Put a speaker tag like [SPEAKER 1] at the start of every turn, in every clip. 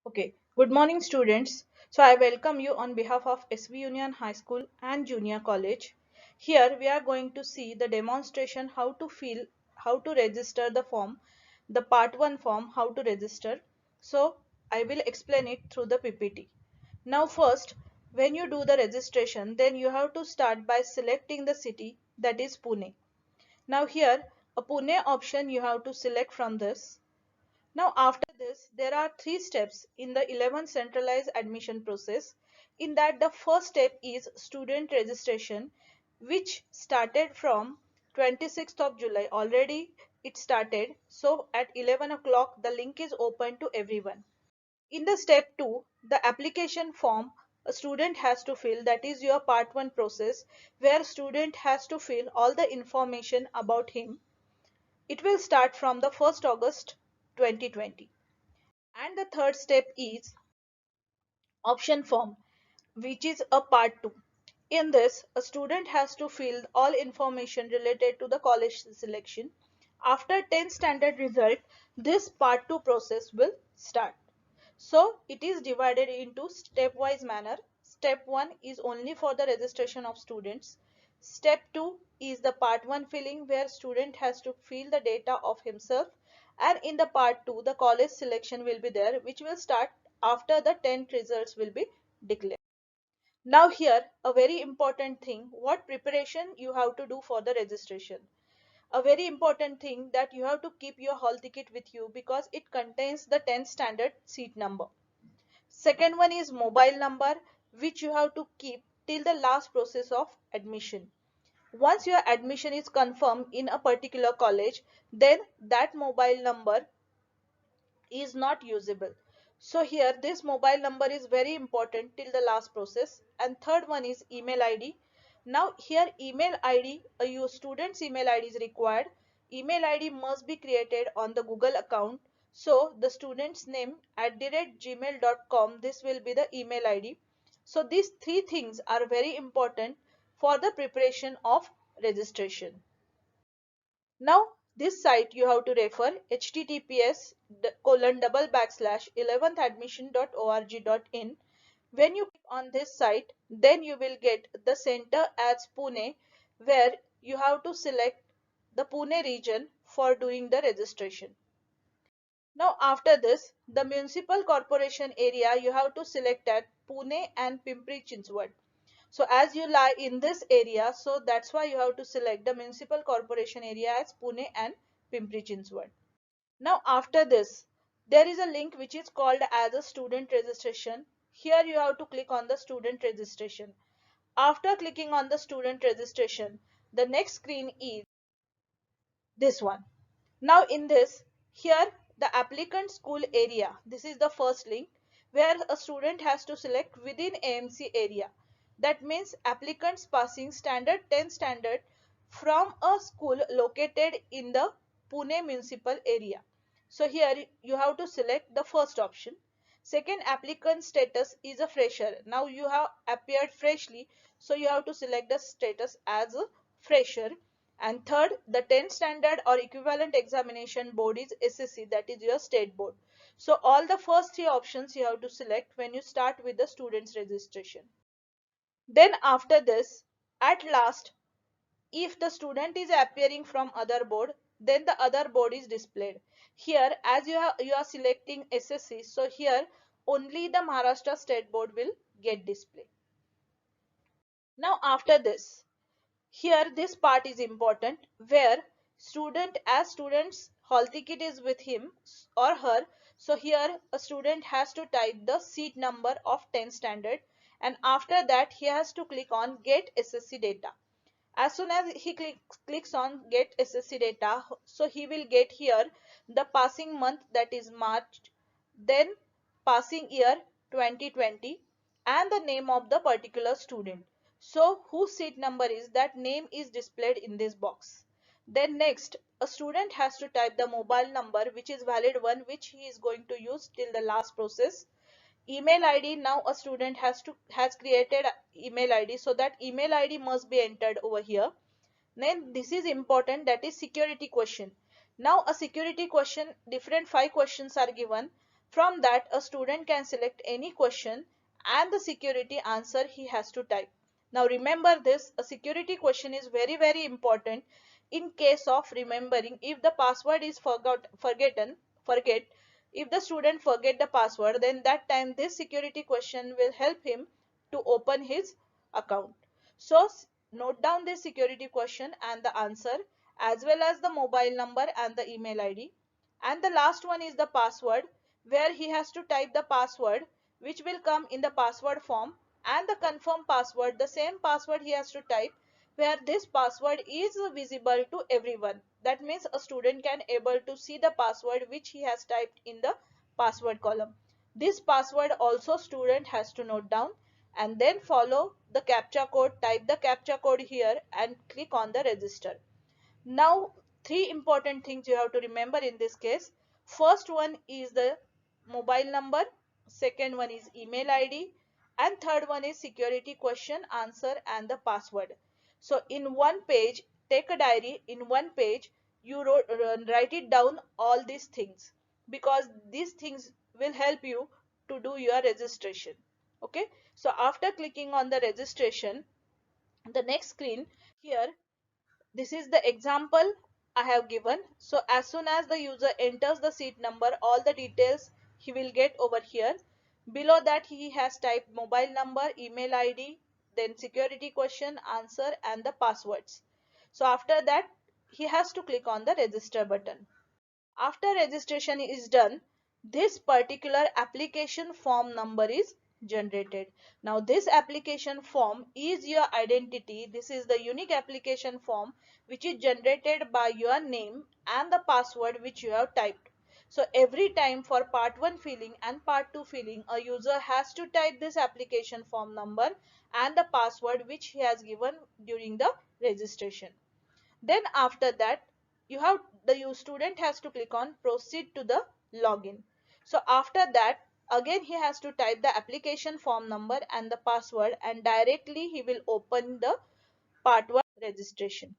[SPEAKER 1] Okay, good morning students. So I welcome you on behalf of SV Union High School and Junior College. Here we are going to see the demonstration how to register the form, the part 1 form, how to register. So I will explain it through the PPT. Now first, when you do the registration, then you have to start by selecting the city, that is Pune. Now here, a Pune option you have to select from this. Now after this, there are three steps in the 11th centralized admission process. In that the first step is student registration, which started from 26th of July. Already it started. So at 11 o'clock the link is open to everyone. In the step 2, the application form a student has to fill, that is your part 1 process, where student has to fill all the information about him. It will start from the 1st August 2020. And the third step is option form, which is a part 2. In this, a student has to fill all information related to the college selection. After 10th standard result, this part 2 process will start. So it is divided into stepwise manner. Step 1 is only for the registration of students. Step 2 is the part 1 filling, where student has to fill the data of himself, and in the part 2 the college selection will be there, which will start after the 10th results will be declared. Now here a very important thing, what preparation you have to do for the registration. A very important thing, that you have to keep your hall ticket with you because it contains the 10th standard seat number. Second one is mobile number, which you have to keep till the last process of admission. Once your admission is confirmed in a particular college, then that mobile number is not usable. So here this mobile number is very important till the last process. And third one is email ID. Now here email ID, your student's email ID is required. Email ID must be created on the Google account. So the student's name @gmail.com, this will be the email ID. So these three things are very important for the preparation of registration. Now this site you have to refer https://11thadmission.org.in. When you click on this site, then you will get the center as Pune, where you have to select the Pune region for doing the registration. Now after this, the municipal corporation area you have to select at Pune and Pimpri Chinchwad. So as you lie in this area, so that's why you have to select the municipal corporation area as Pune and Pimpri Chinchwad. Now after this, there is a link which is called as a student registration. Here you have to click on the student registration. After clicking on the student registration, the next screen is this one. Now in this, here the applicant school area, this is the first link, where a student has to select within AMC area. That means applicants passing standard 10 standard from a school located in the Pune municipal area. So here you have to select the first option. Second, applicant status is a fresher. Now you have appeared freshly, so you have to select the status as a fresher. And third, the 10th standard or equivalent examination board is SSC, that is your state board. So all the first three options you have to select when you start with the students registration. Then after this, at last, if the student is appearing from other board, then the other board is displayed. Here as you are selecting SSC, so here only the Maharashtra state board will get displayed. Now after this, here this part is important, where student's hall ticket is with him or her. So here a student has to type the seat number of 10th standard, and after that he has to click on get SSC data. As soon as he clicks on get SSC data, so he will get here the passing month, that is March, then passing year 2020, and the name of the particular student. So whose seat number is, that name is displayed in this box. Then next, a student has to type the mobile number, which is valid one, which he is going to use till the last process. Email ID, now a student has created email ID, so that email ID must be entered over here. Then this is important, that is security question. Now a security question, different 5 questions are given. From that, a student can select any question and the security answer he has to type. Now remember this, a security question is very important in case of remembering. If the password is forget, if the student forget the password, then that time this security question will help him to open his account. So note down this security question and the answer, as well as the mobile number and the email ID. And the last one is the password, where he has to type the password which will come in the password form, and the confirm password, the same password he has to type, where this password is visible to everyone. That means a student can able to see the password which he has typed in the password column. This password also student has to note down, and then follow the captcha code, type the captcha code here and click on the register. Now, three important things you have to remember in this case. First one is the mobile number, second one is email ID, and third one is security question, answer, and the password. So in one page, take a diary, in one page, you write it down all these things, because these things will help you to do your registration. Okay, so after clicking on the registration, the next screen here, this is the example I have given. So as soon as the user enters the seat number, all the details he will get over here. Below that he has typed mobile number, email ID, then security question, answer, and the passwords. So after that he has to click on the register button. After registration is done, this particular application form number is generated. Now this application form is your identity. This is the unique application form which is generated by your name and the password which you have typed. So every time for part 1 filling and part 2 filling, a user has to type this application form number and the password which he has given during the registration. Then after that, the student has to click on proceed to the login. So after that, again he has to type the application form number and the password, and directly he will open the part 1 registration.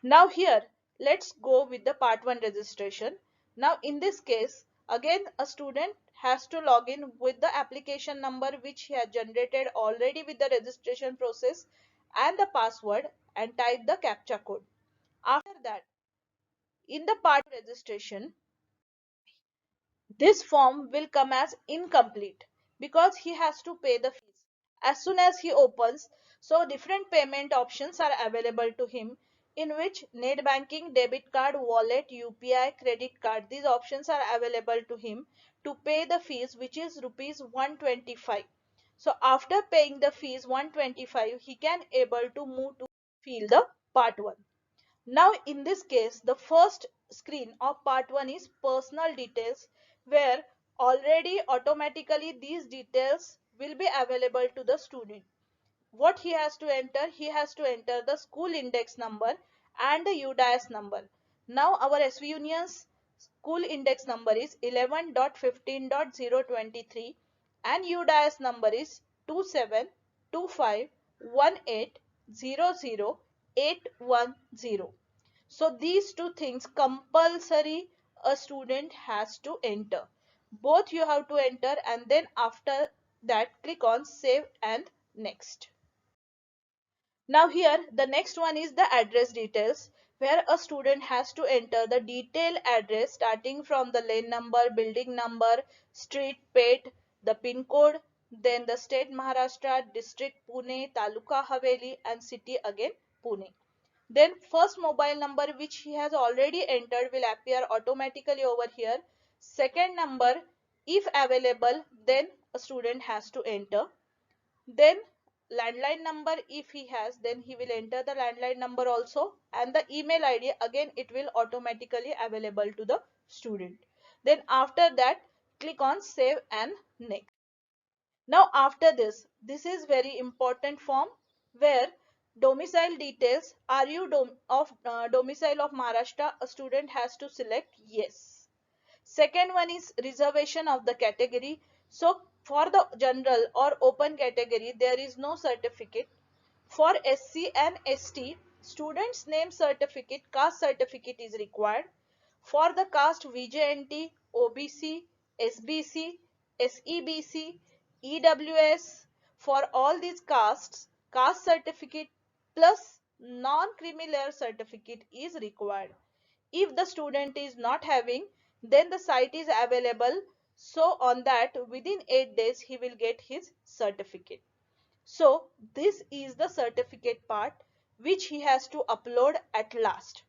[SPEAKER 1] Now here, let's go with the part 1 registration. Now in this case, again a student has to log in with the application number which he has generated already with the registration process and the password, and type the captcha code. After that, in the part registration, this form will come as incomplete because he has to pay the fees. As soon as he opens, so different payment options are available to him, in which net banking, debit card, wallet, UPI, credit card, these options are available to him to pay the fees, which is rupees 125. So after paying the fees 125, he can able to move to fill the part 1. Now in this case, the first screen of part 1 is personal details, where already automatically these details will be available to the student. What he has to enter? He has to enter the school index number and the UDIS number. Now our SV Union's school index number is 11.15.023 and UDIS number is 272518000810. So these two things compulsory a student has to enter. Both you have to enter, and then after that click on save and next. Now here the next one is the address details, where a student has to enter the detailed address starting from the lane number, building number, street, pet, the pin code, then the state Maharashtra, district Pune, Taluka Haveli, and city again Pune. Then first mobile number which he has already entered will appear automatically over here. Second number, if available, then a student has to enter. Then landline number, if he has, then he will enter the landline number also, and the email ID again it will automatically available to the student. Then after that click on save and next. Now after this is very important form, where domicile details, are you domicile of Maharashtra, a student has to select yes. Second one is reservation of the category. So for the general or open category, there is no certificate. For SC and ST, students name certificate, caste certificate is required. For the caste VJNT, OBC, SBC, SEBC, EWS. For all these castes, caste certificate plus non-creamy layer certificate is required. If the student is not having, then the site is available. So on that, within 8 days, he will get his certificate. So this is the certificate part which he has to upload at last.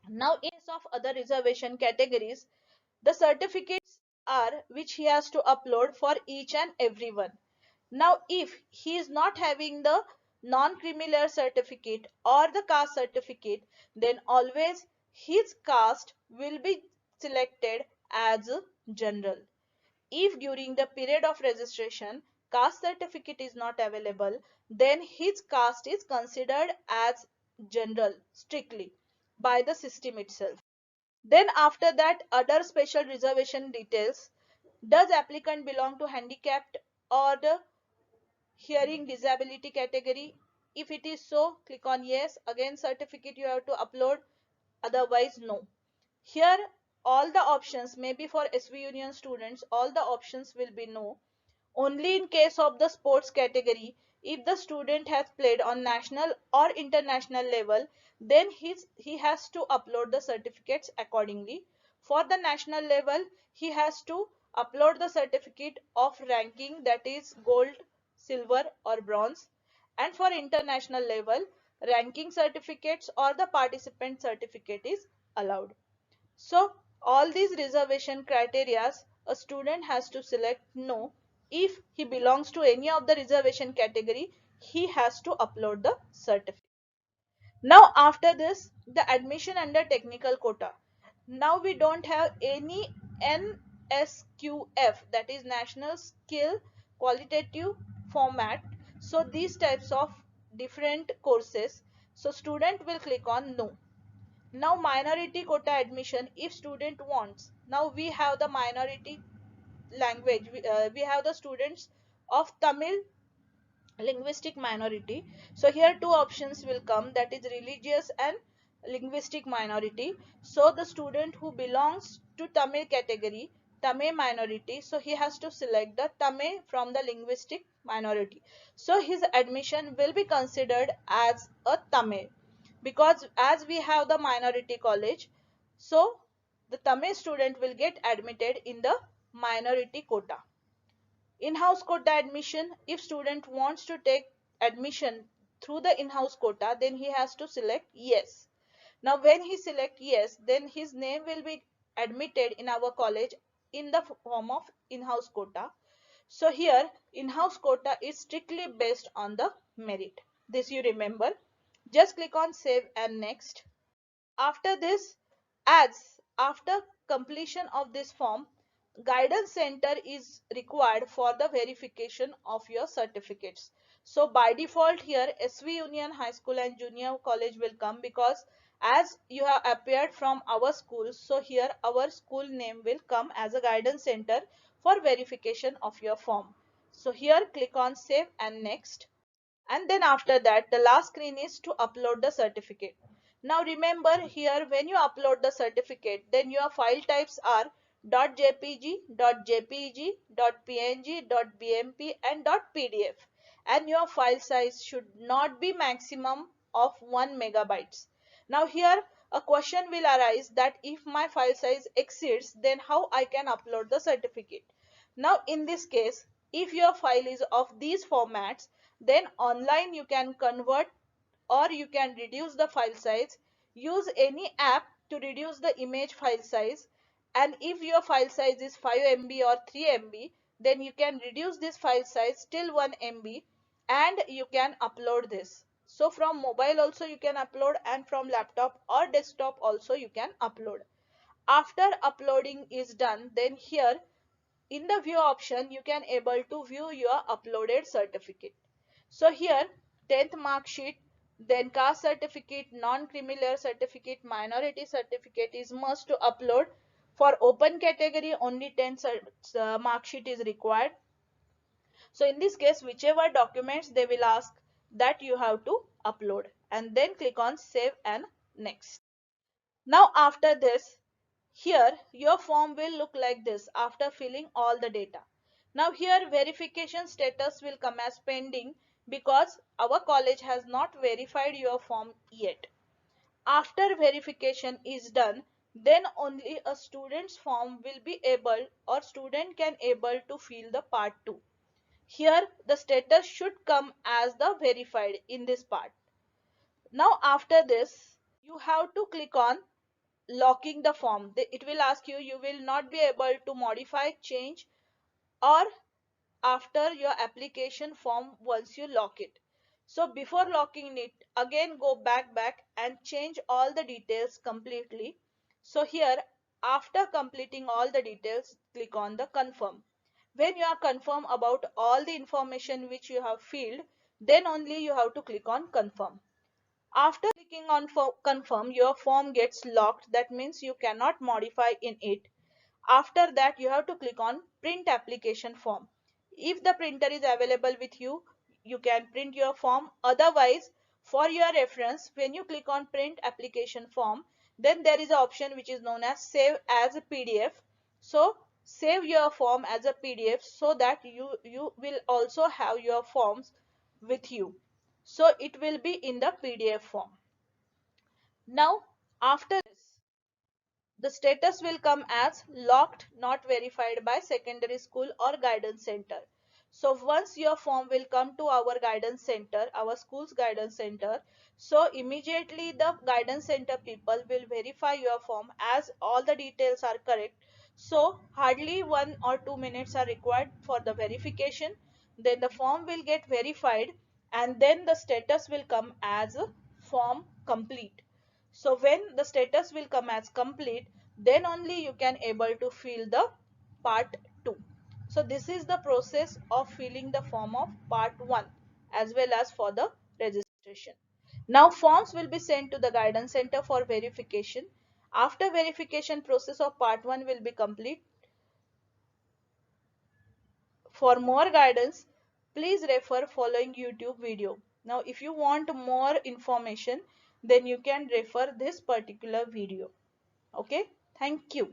[SPEAKER 1] Now in case of other reservation categories, the certificates are which he has to upload for each and every one. Now if he is not having the non-creamy layer certificate or the caste certificate, then always his caste will be selected as general. If during the period of registration caste certificate is not available, then his caste is considered as general strictly by the system itself. Then after that, other special reservation details. Does applicant belong to handicapped or the hearing disability category? If it is so, click on yes. Again, certificate you have to upload, otherwise no. Here all the options, maybe for SV Union students, all the options will be no. Only in case of the sports category, if the student has played on national or international level, then he has to upload the certificates accordingly. For the national level, he has to upload the certificate of ranking, that is gold, silver or bronze. And for international level, ranking certificates or the participant certificate is allowed. So all these reservation criteria, a student has to select no. If he belongs to any of the reservation category, he has to upload the certificate. Now after this, the admission under technical quota. Now we don't have any NSQF, that is National Skill Qualitative Format. So these types of different courses. So student will click on no. Now minority quota admission, if student wants, now we have the minority language, we have the students of Tamil linguistic minority. So here two options will come, that is religious and linguistic minority. So the student who belongs to Tamil category, Tamil minority, so he has to select the Tamil from the linguistic minority. So his admission will be considered as a Tamil, because as we have the minority college, so the Tamil student will get admitted in the minority quota. In-house quota admission, if student wants to take admission through the in-house quota, then he has to select yes. Now when he select yes, then his name will be admitted in our college in the form of in-house quota. So here in-house quota is strictly based on the merit. This you remember. Just click on save and next. After this, as after completion of this form, guidance center is required for the verification of your certificates. So by default here SV Union High School and Junior College will come, because as you have appeared from our school, so here our school name will come as a guidance center for verification of your form. So here click on save and next. And then after that, the last screen is to upload the certificate. Now remember here, when you upload the certificate, then your file types are .jpg, .jpeg, .png, .bmp and .pdf, and your file size should not be maximum of 1 megabytes. Now here a question will arise that if my file size exceeds, then how I can upload the certificate. Now in this case, if your file is of these formats, then online you can convert or you can reduce the file size. Use any app to reduce the image file size, and if your file size is 5 MB or 3 MB, then you can reduce this file size till 1 MB and you can upload this. So from mobile also you can upload, and from laptop or desktop also you can upload. After uploading is done, then here in the view option you can able to view your uploaded certificate. So here 10th mark sheet, then caste certificate, non-creamy layer certificate, minority certificate is must to upload. For open category only 10 mark sheet is required. So in this case, whichever documents they will ask, that you have to upload, and then click on save and next. Now after this, Here your form will look like this after filling all the data. Now here verification status will come as pending because our college has not verified your form yet. After verification is done, then only a student's form will be able or student can able to fill the part 2. Here the status should come as the verified in this part. Now after this, you have to click on locking the form. It will ask you, you will not be able to modify, change or after your application form once you lock it. So before locking it, again go back and change all the details completely. So here after completing all the details, click on the confirm. When you are confirm about all the information which you have filled, then only you have to click on confirm. After clicking on confirm, your form gets locked. That means you cannot modify in it. After that, you have to click on print application form. If the printer is available with you, you can print your form. Otherwise, for your reference, when you click on print application form, then there is an option which is known as save as a PDF. So save your form as a PDF so that you will also have your forms with you. So it will be in the PDF form. Now after this, the status will come as locked, not verified by secondary school or guidance center. So once your form will come to our guidance center, our school's guidance center, so immediately the guidance center people will verify your form as all the details are correct. So hardly 1 or 2 minutes are required for the verification. Then the form will get verified and then the status will come as form complete. So when the status will come as complete, then only you can able to fill the part 2. So this is the process of filling the form of part 1 as well as for the registration. Now forms will be sent to the guidance center for verification. After verification process of part 1 will be complete. For more guidance, please refer following YouTube video. Now if you want more information, then you can refer this particular video. Okay, thank you.